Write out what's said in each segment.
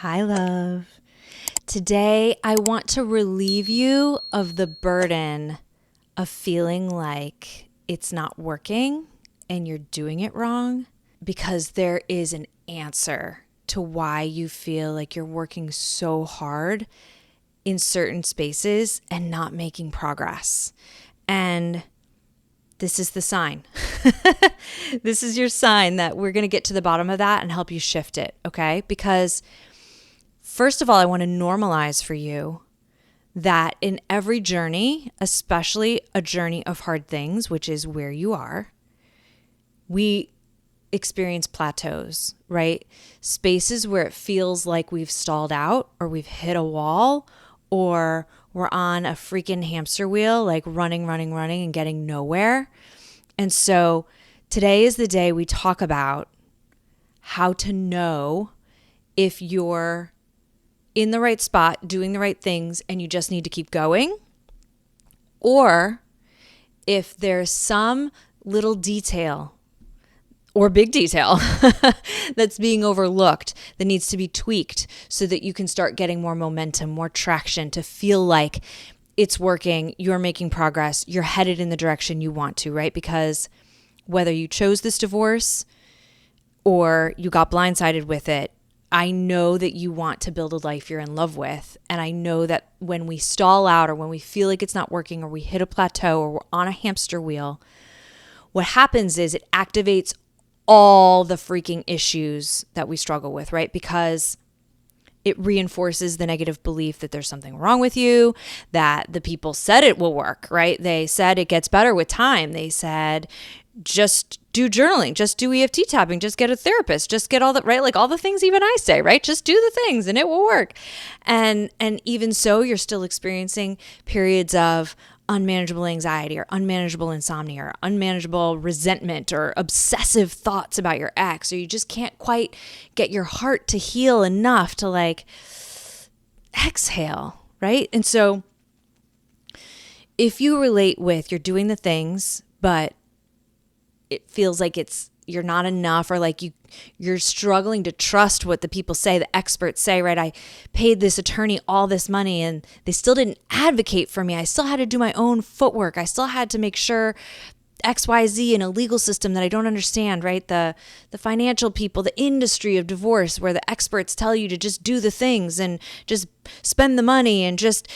Hi, love. Today, I want to relieve you of the burden of feeling like it's not working and you're doing it wrong because there is an answer to why you feel like you're working so hard in certain spaces and not making progress. And this is the sign. This is your sign that we're going to get to the bottom of that and help you shift it, okay? Because first of all, I want to normalize for you that in every journey, especially a journey of hard things, which is where you are, we experience plateaus, right? Spaces where it feels like we've stalled out or we've hit a wall or we're on a freaking hamster wheel, like running and getting nowhere. And so today is the day we talk about how to know if you're in the right spot, doing the right things, and you just need to keep going, or if there's some little detail or big detail that's being overlooked that needs to be tweaked so that you can start getting more momentum, more traction, to feel like it's working, you're making progress, you're headed in the direction you want to, right? Because whether you chose this divorce or you got blindsided with it, I know that you want to build a life you're in love with. And I know that when we stall out or when we feel like it's not working or we hit a plateau or we're on a hamster wheel, what happens is it activates all the freaking issues that we struggle with, right? Because it reinforces the negative belief that there's something wrong with you, that the people said it will work, right? They said it gets better with time. They said, just do journaling, just do EFT tapping, just get a therapist, just get all that, right? Like all the things even I say, right? Just do the things and it will work. And even so, you're still experiencing periods of unmanageable anxiety or unmanageable insomnia or unmanageable resentment or obsessive thoughts about your ex, or you just can't quite get your heart to heal enough to like exhale, right? And so if you relate with you're doing the things, but it feels like you're not enough, or like you're struggling to trust what the people say, the experts say, right? I paid this attorney all this money and they still didn't advocate for me. I still had to do my own footwork. I still had to make sure XYZ in a legal system that I don't understand, right? The financial people, the industry of divorce where the experts tell you to just do the things and just spend the money and just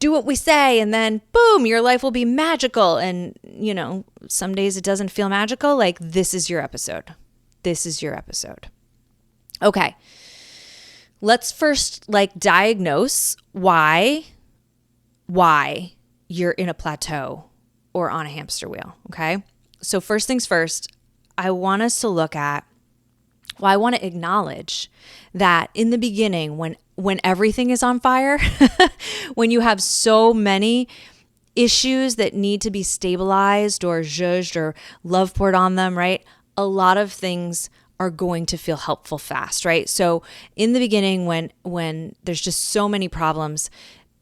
do what we say, and then boom, your life will be magical. And, some days it doesn't feel magical. Like, this is your episode. This is your episode. Okay. Let's first diagnose why you're in a plateau or on a hamster wheel. Okay. So first things first, I want us to look at, I want to acknowledge that in the beginning, when everything is on fire, when you have so many issues that need to be stabilized or zhuzhed or love poured on them, right? A lot of things are going to feel helpful fast, right? So in the beginning, when there's just so many problems,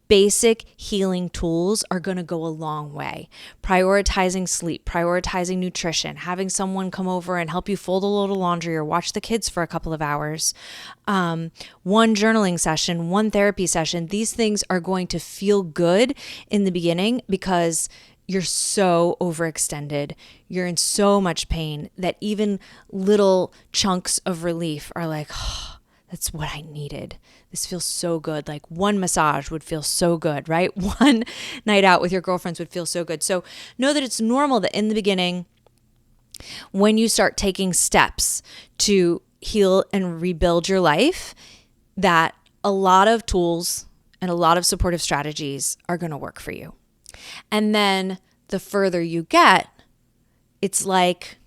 basic healing tools are going to go a long way. Prioritizing sleep, prioritizing nutrition, having someone come over and help you fold a load of laundry or watch the kids for a couple of hours, one journaling session, one therapy session. These things are going to feel good in the beginning because you're so overextended. You're in so much pain that even little chunks of relief are like, oh, that's what I needed. This feels so good. Like one massage would feel so good, right? One night out with your girlfriends would feel so good. So know that it's normal that in the beginning, when you start taking steps to heal and rebuild your life, that a lot of tools and a lot of supportive strategies are going to work for you. And then the further you get, it's like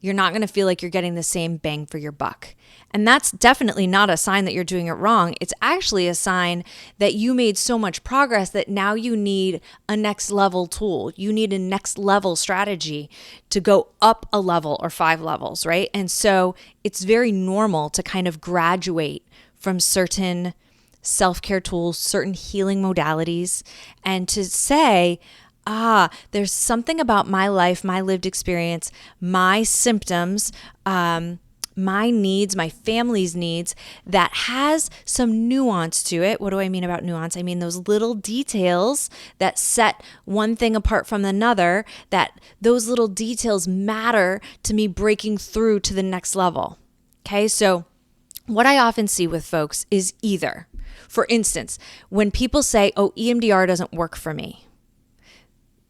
you're not going to feel like you're getting the same bang for your buck. And that's definitely not a sign that you're doing it wrong. It's actually a sign that you made so much progress that now you need a next level tool. You need a next level strategy to go up a level or 5 levels, right? And so it's very normal to kind of graduate from certain self-care tools, certain healing modalities, and to say, there's something about my life, my lived experience, my symptoms, my needs, my family's needs, that has some nuance to it. What do I mean about nuance? I mean those little details that set one thing apart from another, that those little details matter to me breaking through to the next level. Okay, so what I often see with folks is either, for instance, when people say, oh, EMDR doesn't work for me.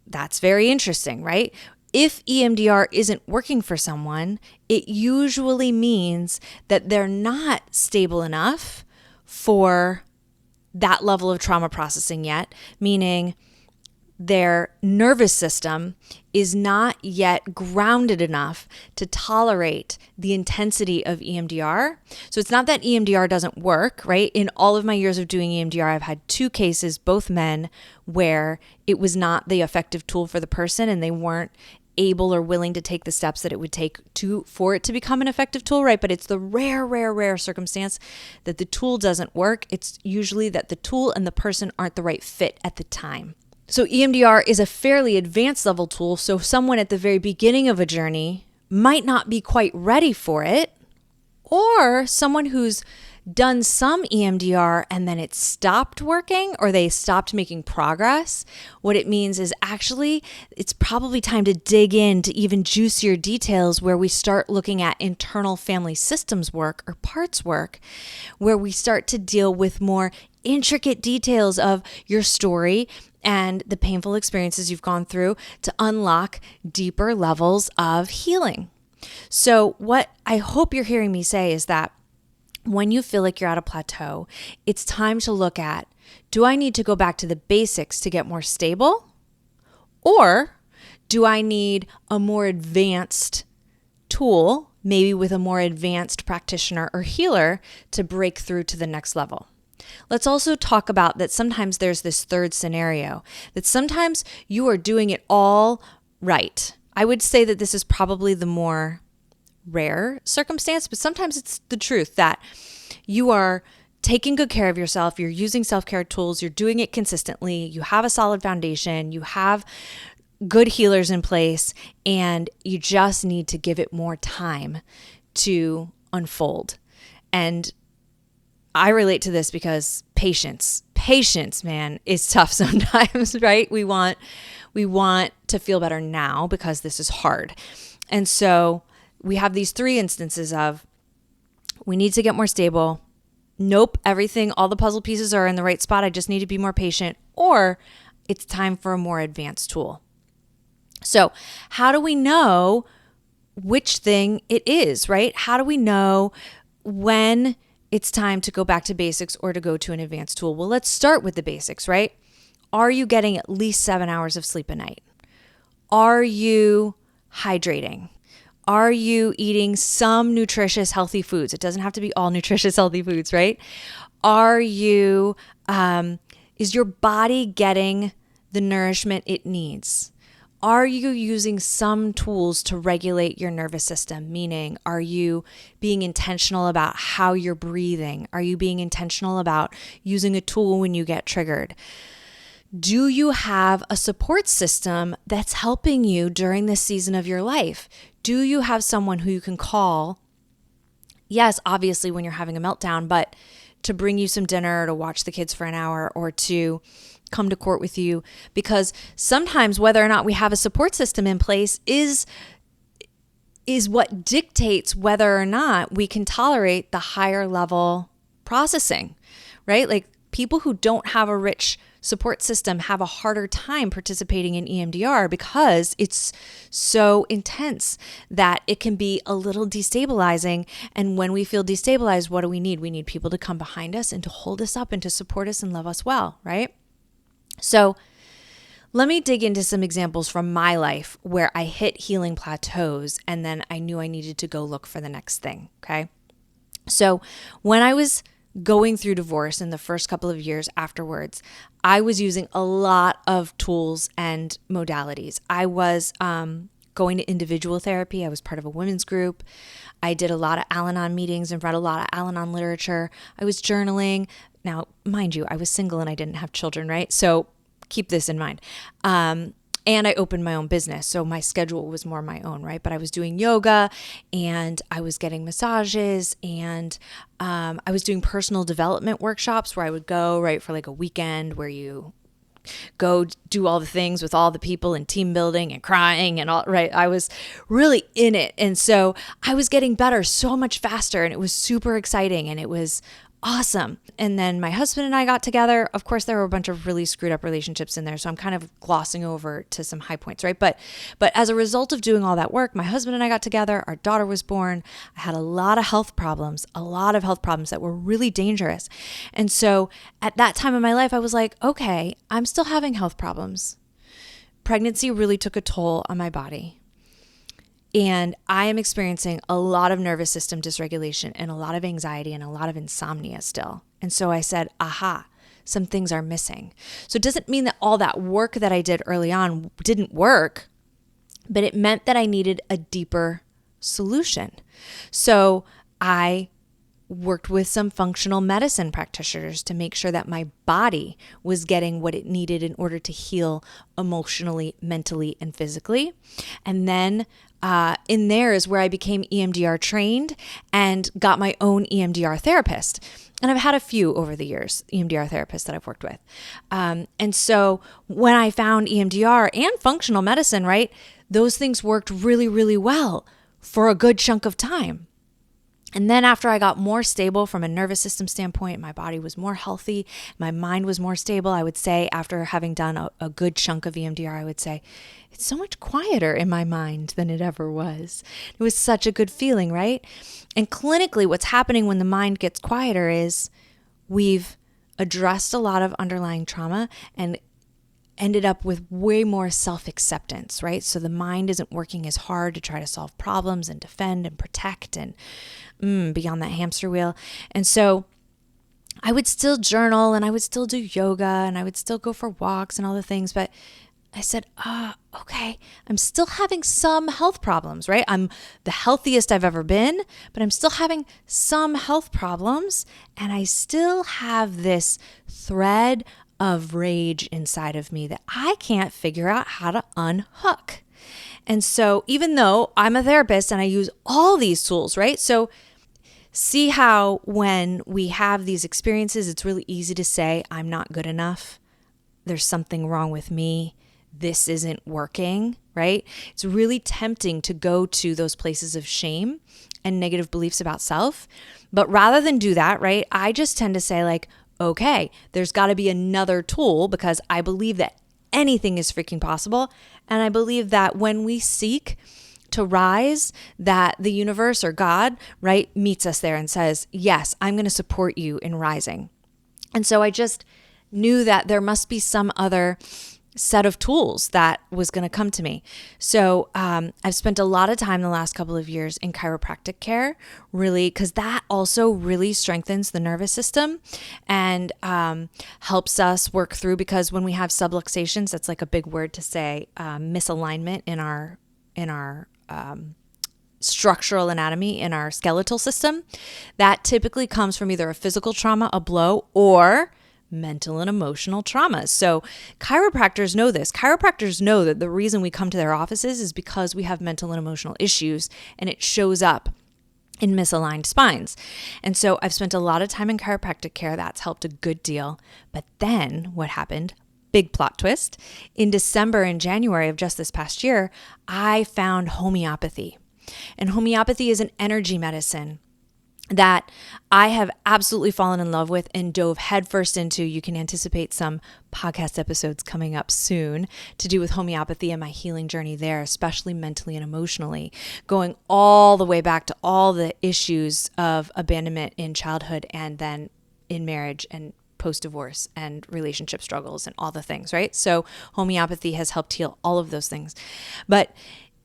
That's very interesting, right? If EMDR isn't working for someone, it usually means that they're not stable enough for that level of trauma processing yet, meaning their nervous system is not yet grounded enough to tolerate the intensity of EMDR. So it's not that EMDR doesn't work, right? In all of my years of doing EMDR, I've had 2 cases, both men, where it was not the effective tool for the person and they weren't able or willing to take the steps that it would take for it to become an effective tool, right? But it's the rare circumstance that the tool doesn't work. It's usually that the tool and the person aren't the right fit at the time. So EMDR is a fairly advanced level tool. So someone at the very beginning of a journey might not be quite ready for it, or someone who's done some EMDR and then it stopped working or they stopped making progress. What it means is actually it's probably time to dig into even juicier details where we start looking at internal family systems work or parts work, where we start to deal with more intricate details of your story and the painful experiences you've gone through to unlock deeper levels of healing. So what I hope you're hearing me say is that when you feel like you're at a plateau, it's time to look at, do I need to go back to the basics to get more stable? Or do I need a more advanced tool, maybe with a more advanced practitioner or healer, to break through to the next level? Let's also talk about that sometimes there's this third scenario, that sometimes you are doing it all right. I would say that this is probably the more rare circumstance, but sometimes it's the truth that you are taking good care of yourself, you're using self-care tools, you're doing it consistently, you have a solid foundation, you have good healers in place, and you just need to give it more time to unfold. And I relate to this because patience, man, is tough sometimes, right? We want to feel better now because this is hard. And so we have these 3 instances of, we need to get more stable. Nope, all the puzzle pieces are in the right spot. I just need to be more patient. Or it's time for a more advanced tool. So how do we know which thing it is, right? How do we know when it's time to go back to basics or to go to an advanced tool? Well, let's start with the basics, right? Are you getting at least 7 hours of sleep a night? Are you hydrating? Are you eating some nutritious, healthy foods? It doesn't have to be all nutritious, healthy foods, right? Are you, is your body getting the nourishment it needs? Are you using some tools to regulate your nervous system? Meaning, are you being intentional about how you're breathing? Are you being intentional about using a tool when you get triggered? Do you have a support system that's helping you during this season of your life? Do you have someone who you can call? Yes, obviously when you're having a meltdown, but to bring you some dinner, to watch the kids for an hour, or to come to court with you. Because sometimes whether or not we have a support system in place is what dictates whether or not we can tolerate the higher level processing, right? Like people who don't have a rich support system have a harder time participating in EMDR because it's so intense that it can be a little destabilizing. And when we feel destabilized, what do we need? We need people to come behind us and to hold us up and to support us and love us well, right? So let me dig into some examples from my life where I hit healing plateaus and then I knew I needed to go look for the next thing, okay? So when I was going through divorce in the first couple of years afterwards, I was using a lot of tools and modalities. I was going to individual therapy. I was part of a women's group. I did a lot of Al-Anon meetings and read a lot of Al-Anon literature. I was journaling. Now, mind you, I was single and I didn't have children, right? So keep this in mind. And I opened my own business. So my schedule was more my own, right? But I was doing yoga and I was getting massages and I was doing personal development workshops where I would go, right, for like a weekend where you go do all the things with all the people and team building and crying and all, right? I was really in it. And so I was getting better so much faster and it was super exciting and it was awesome. And then my husband and I got together. Of course, there were a bunch of really screwed up relationships in there. So I'm kind of glossing over to some high points, right? But as a result of doing all that work, my husband and I got together. Our daughter was born. I had a lot of health problems that were really dangerous. And so at that time in my life, I was like, okay, I'm still having health problems. Pregnancy really took a toll on my body. And I am experiencing a lot of nervous system dysregulation and a lot of anxiety and a lot of insomnia still. And so I said, aha, some things are missing. So it doesn't mean that all that work that I did early on didn't work, but it meant that I needed a deeper solution. So I worked with some functional medicine practitioners to make sure that my body was getting what it needed in order to heal emotionally, mentally, and physically. And then in there is where I became EMDR trained and got my own EMDR therapist. And I've had a few over the years, EMDR therapists that I've worked with. And so when I found EMDR and functional medicine, right, those things worked really, really well for a good chunk of time. And then after I got more stable from a nervous system standpoint, my body was more healthy, my mind was more stable, I would say after having done a good chunk of EMDR, I would say it's so much quieter in my mind than it ever was. It was such a good feeling, right? And clinically, what's happening when the mind gets quieter is we've addressed a lot of underlying trauma and ended up with way more self-acceptance, right? So the mind isn't working as hard to try to solve problems and defend and protect and be on that hamster wheel. And so I would still journal and I would still do yoga and I would still go for walks and all the things. But I said, okay, I'm still having some health problems, right? I'm the healthiest I've ever been, but I'm still having some health problems. And I still have this thread of rage inside of me that I can't figure out how to unhook. And so even though I'm a therapist and I use all these tools, right? So see how when we have these experiences, it's really easy to say, I'm not good enough. There's something wrong with me. This isn't working, right? It's really tempting to go to those places of shame and negative beliefs about self. But rather than do that, right, I just tend to say like, okay, there's got to be another tool because I believe that anything is freaking possible. And I believe that when we seek to rise, that the universe or God, right, meets us there and says, yes, I'm going to support you in rising. And so I just knew that there must be some other set of tools that was going to come to me. So I've spent a lot of time the last couple of years in chiropractic care, really, because that also really strengthens the nervous system and helps us work through, because when we have subluxations, that's like a big word to say, misalignment in our structural anatomy in our skeletal system, that typically comes from either a physical trauma, a blow, or mental and emotional traumas. So chiropractors know this. Chiropractors know that the reason we come to their offices is because we have mental and emotional issues, and it shows up in misaligned spines. And so I've spent a lot of time in chiropractic care. That's helped a good deal. But then what happened? Big plot twist. In December and January of just this past year, I found homeopathy. And homeopathy is an energy medicine that I have absolutely fallen in love with and dove headfirst into. You can anticipate some podcast episodes coming up soon to do with homeopathy and my healing journey there, especially mentally and emotionally, going all the way back to all the issues of abandonment in childhood and then in marriage and post-divorce and relationship struggles and all the things, right? So homeopathy has helped heal all of those things. But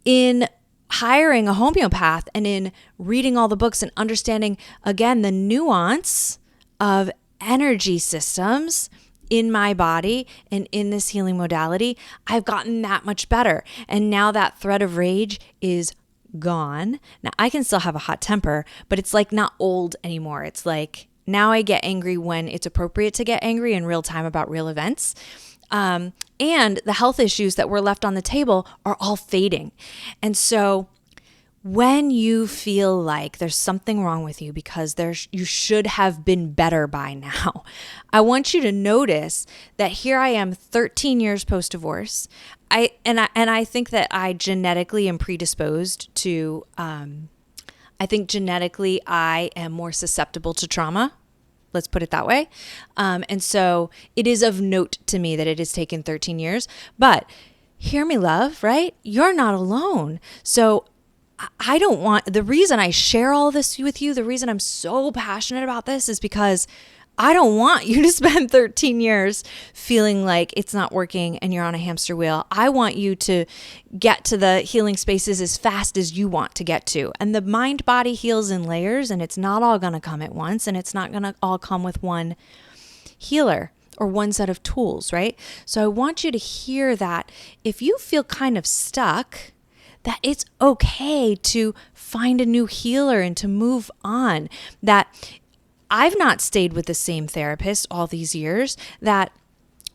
in hiring a homeopath and in reading all the books and understanding, again, the nuance of energy systems in my body and in this healing modality, I've gotten that much better. And now that thread of rage is gone. Now I can still have a hot temper, but it's like not old anymore. It's like now I get angry when it's appropriate to get angry in real time about real events. And the health issues that were left on the table are all fading. And so when you feel like there's something wrong with you because you should have been better by now, I want you to notice that here I am 13 years post-divorce. I think that I genetically am predisposed to, I think genetically I am more susceptible to trauma. Let's put it that way. And so it is of note to me that it has taken 13 years. But hear me, love, right? You're not alone. So the reason I share all this with you, the reason I'm so passionate about this is because I don't want you to spend 13 years feeling like it's not working and you're on a hamster wheel. I want you to get to the healing spaces as fast as you want to get to. And the mind body heals in layers, and it's not all going to come at once, and it's not going to all come with one healer or one set of tools, right? So I want you to hear that if you feel kind of stuck, that it's okay to find a new healer and to move on. That I've not stayed with the same therapist all these years, that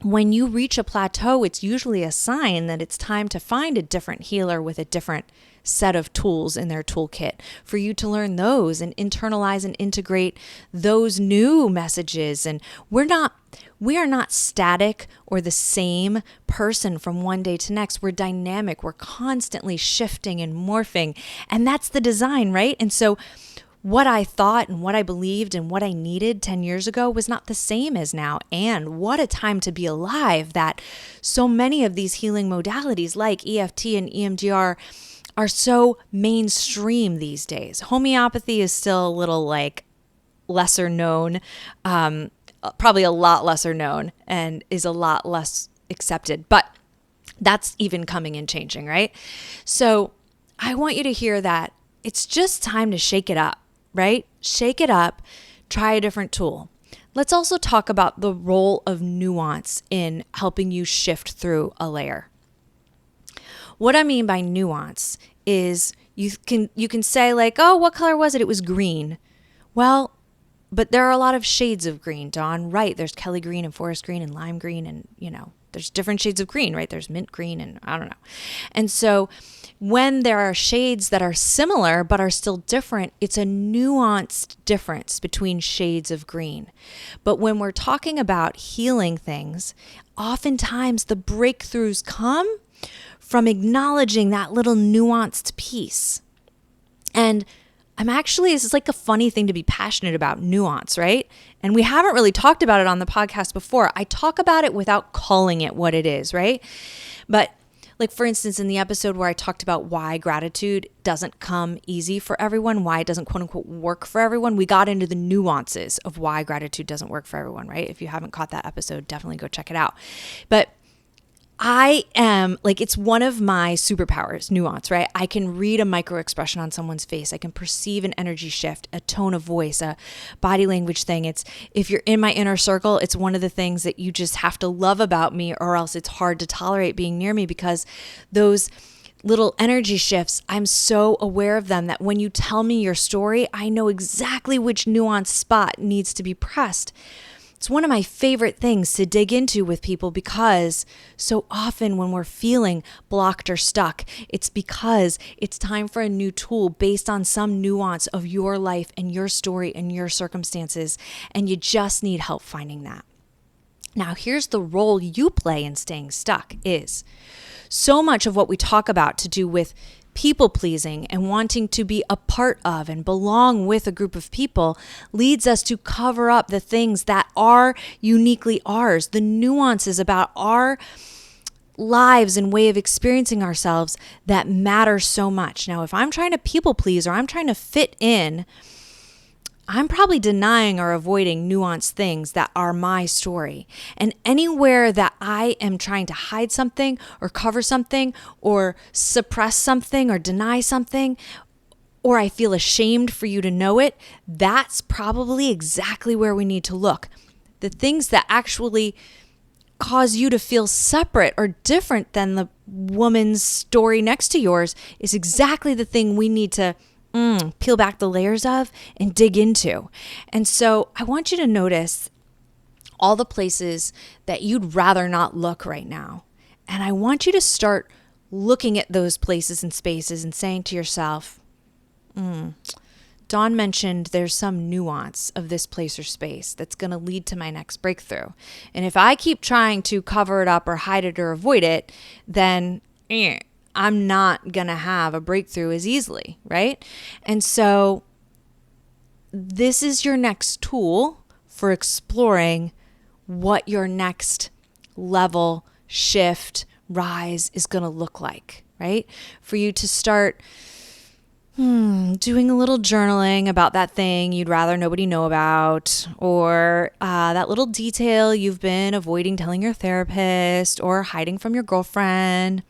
when you reach a plateau, it's usually a sign that it's time to find a different healer with a different set of tools in their toolkit for you to learn those and internalize and integrate those new messages. And we are not static or the same person from one day to next. We're dynamic. We're constantly shifting and morphing. And that's the design, right? And so what I thought and what I believed and what I needed 10 years ago was not the same as now. And what a time to be alive that so many of these healing modalities like EFT and EMDR are so mainstream these days. Homeopathy is still a little lesser known, probably a lot lesser known, and is a lot less accepted. But that's even coming and changing, right? So I want you to hear that it's just time to shake it up. Right? Shake it up, try a different tool. Let's also talk about the role of nuance in helping you shift through a layer. What I mean by nuance is you can say like, oh, what color was it? It was green. Well, but there are a lot of shades of green, Dawn. Right. There's Kelly green and forest green and lime green and, there's different shades of green, right? There's mint green and I don't know. And so when there are shades that are similar but are still different, it's a nuanced difference between shades of green. But when we're talking about healing things, oftentimes the breakthroughs come from acknowledging that little nuanced piece. And this is like a funny thing to be passionate about, nuance, right? And we haven't really talked about it on the podcast before. I talk about it without calling it what it is, right? But like, for instance, in the episode where I talked about why gratitude doesn't come easy for everyone, why it doesn't quote unquote work for everyone, we got into the nuances of why gratitude doesn't work for everyone, right? If you haven't caught that episode, definitely go check it out. But it's one of my superpowers, nuance, right? I can read a micro expression on someone's face. I can perceive an energy shift, a tone of voice, a body language thing. If you're in my inner circle, it's one of the things that you just have to love about me, or else it's hard to tolerate being near me, because those little energy shifts, I'm so aware of them that when you tell me your story, I know exactly which nuanced spot needs to be pressed. It's one of my favorite things to dig into with people, because so often when we're feeling blocked or stuck, it's because it's time for a new tool based on some nuance of your life and your story and your circumstances, and you just need help finding that. Now, here's the role you play in staying stuck is so much of what we talk about to do with people pleasing and wanting to be a part of and belong with a group of people leads us to cover up the things that are uniquely ours, the nuances about our lives and way of experiencing ourselves that matter so much. Now, if I'm trying to people please or I'm trying to fit in, I'm probably denying or avoiding nuanced things that are my story. And anywhere that I am trying to hide something or cover something or suppress something or deny something, or I feel ashamed for you to know it, that's probably exactly where we need to look. The things that actually cause you to feel separate or different than the woman's story next to yours is exactly the thing we need to peel back the layers of and dig into. And so I want you to notice all the places that you'd rather not look right now. And I want you to start looking at those places and spaces and saying to yourself, Dawn mentioned there's some nuance of this place or space that's going to lead to my next breakthrough. And if I keep trying to cover it up or hide it or avoid it, then I'm not going to have a breakthrough as easily, right? And so this is your next tool for exploring what your next level, shift, rise is going to look like, right? For you to start doing a little journaling about that thing you'd rather nobody know about, or that little detail you've been avoiding telling your therapist or hiding from your girlfriend,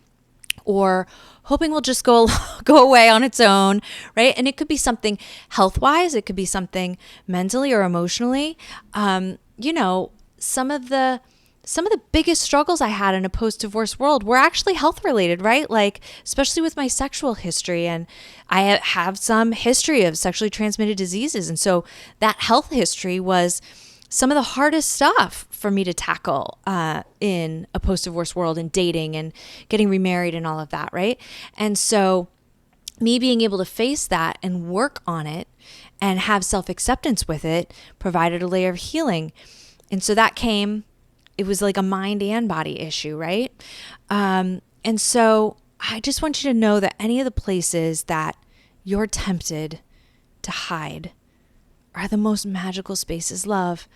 or hoping will just go away on its own, right? And it could be something health-wise, it could be something mentally or emotionally. Some of the biggest struggles I had in a post-divorce world were actually health-related, right? Like, especially with my sexual history. And I have some history of sexually transmitted diseases. And so that health history was some of the hardest stuff for me to tackle in a post-divorce world, and dating and getting remarried and all of that, right? And so me being able to face that and work on it and have self-acceptance with it provided a layer of healing. And so that it was like a mind and body issue, right? And so I just want you to know that any of the places that you're tempted to hide are the most magical spaces, love,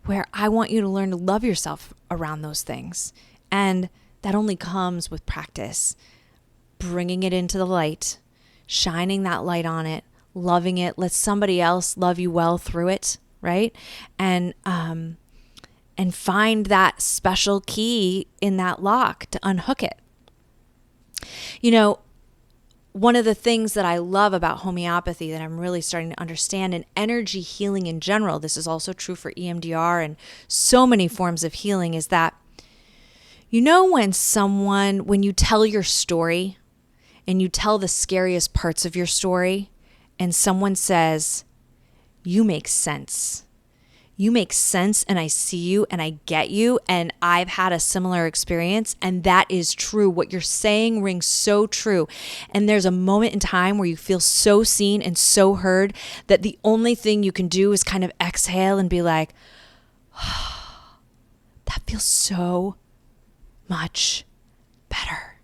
where I want you to learn to love yourself around those things. And that only comes with practice, bringing it into the light, shining that light on it, loving it, let somebody else love you well through it, right? And find that special key in that lock to unhook it. One of the things that I love about homeopathy that I'm really starting to understand, and energy healing in general, this is also true for EMDR and so many forms of healing, is that, when you tell your story and you tell the scariest parts of your story and someone says, you make sense. You make sense, and I see you and I get you, and I've had a similar experience, and that is true. What you're saying rings so true. And there's a moment in time where you feel so seen and so heard that the only thing you can do is kind of exhale and be like, oh, that feels so much better.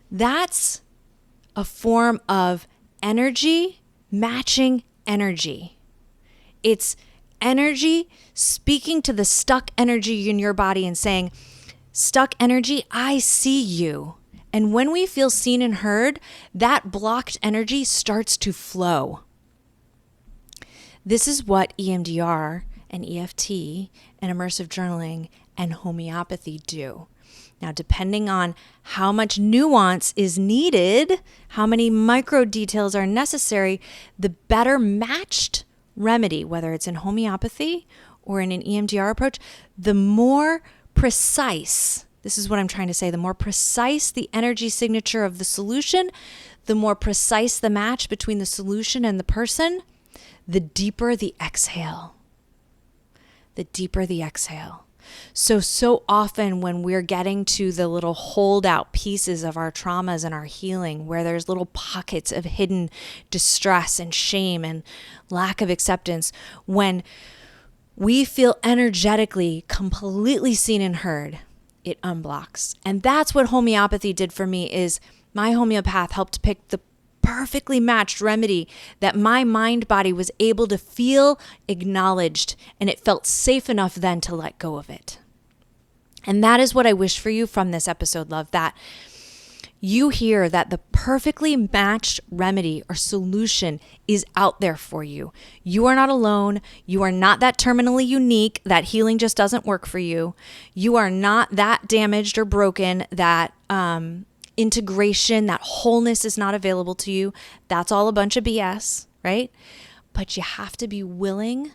That's a form of energy matching energy. It's energy speaking to the stuck energy in your body and saying, stuck energy, I see you. And when we feel seen and heard, that blocked energy starts to flow. This is what EMDR and EFT and immersive journaling and homeopathy do. Now, depending on how much nuance is needed, how many micro details are necessary, the better matched remedy, whether it's in homeopathy or in an EMDR approach, the more precise, this is what I'm trying to say, the more precise the energy signature of the solution, the more precise the match between the solution and the person, the deeper the exhale. The deeper the exhale. So often when we're getting to the little holdout pieces of our traumas and our healing, where there's little pockets of hidden distress and shame and lack of acceptance, when we feel energetically completely seen and heard, it unblocks. And that's what homeopathy did for me. Is my homeopath helped pick the perfectly matched remedy that my mind body was able to feel acknowledged, and it felt safe enough then to let go of it. And that is what I wish for you from this episode, love, that you hear that the perfectly matched remedy or solution is out there for you. You are not alone. You are not that terminally unique that healing just doesn't work for you. You are not that damaged or broken that integration, that wholeness is not available to you. That's all a bunch of BS, right? But you have to be willing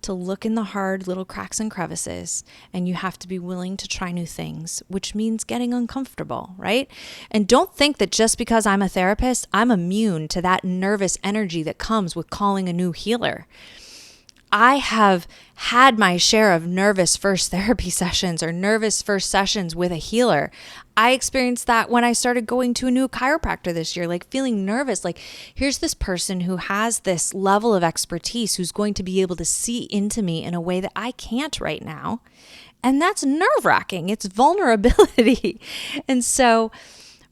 to look in the hard little cracks and crevices, and you have to be willing to try new things, which means getting uncomfortable, right? And don't think that just because I'm a therapist, I'm immune to that nervous energy that comes with calling a new healer. I have had my share of nervous first therapy sessions or nervous first sessions with a healer. I experienced that when I started going to a new chiropractor this year, like feeling nervous. Like, here's this person who has this level of expertise who's going to be able to see into me in a way that I can't right now. And that's nerve-wracking. It's vulnerability. And so,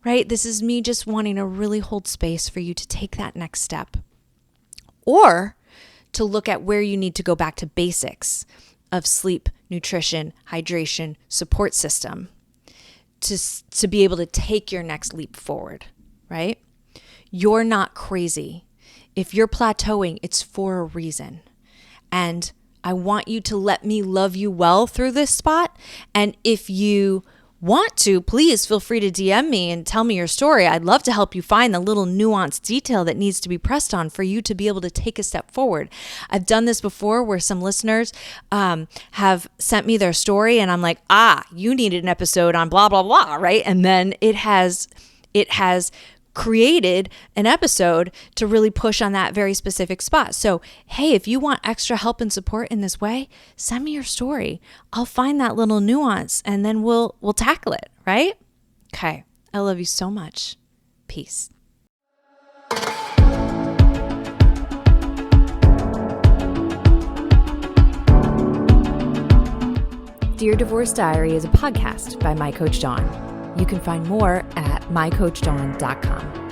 right, this is me just wanting to really hold space for you to take that next step. Or to look at where you need to go back to basics of sleep, nutrition, hydration, support system to be able to take your next leap forward, right? You're not crazy. If you're plateauing, it's for a reason. And I want you to let me love you well through this spot. And if you want to, please feel free to DM me and tell me your story. I'd love to help you find the little nuanced detail that needs to be pressed on for you to be able to take a step forward. I've done this before where some listeners have sent me their story and I'm like, you needed an episode on blah, blah, blah, right? And then it has created an episode to really push on that very specific spot. So, hey, if you want extra help and support in this way, send me your story. I'll find that little nuance and then we'll tackle it, right? Okay. I love you so much. Peace. Dear Divorce Diary is a podcast by My Coach Dawn. You can find more at mycoachdawn.com.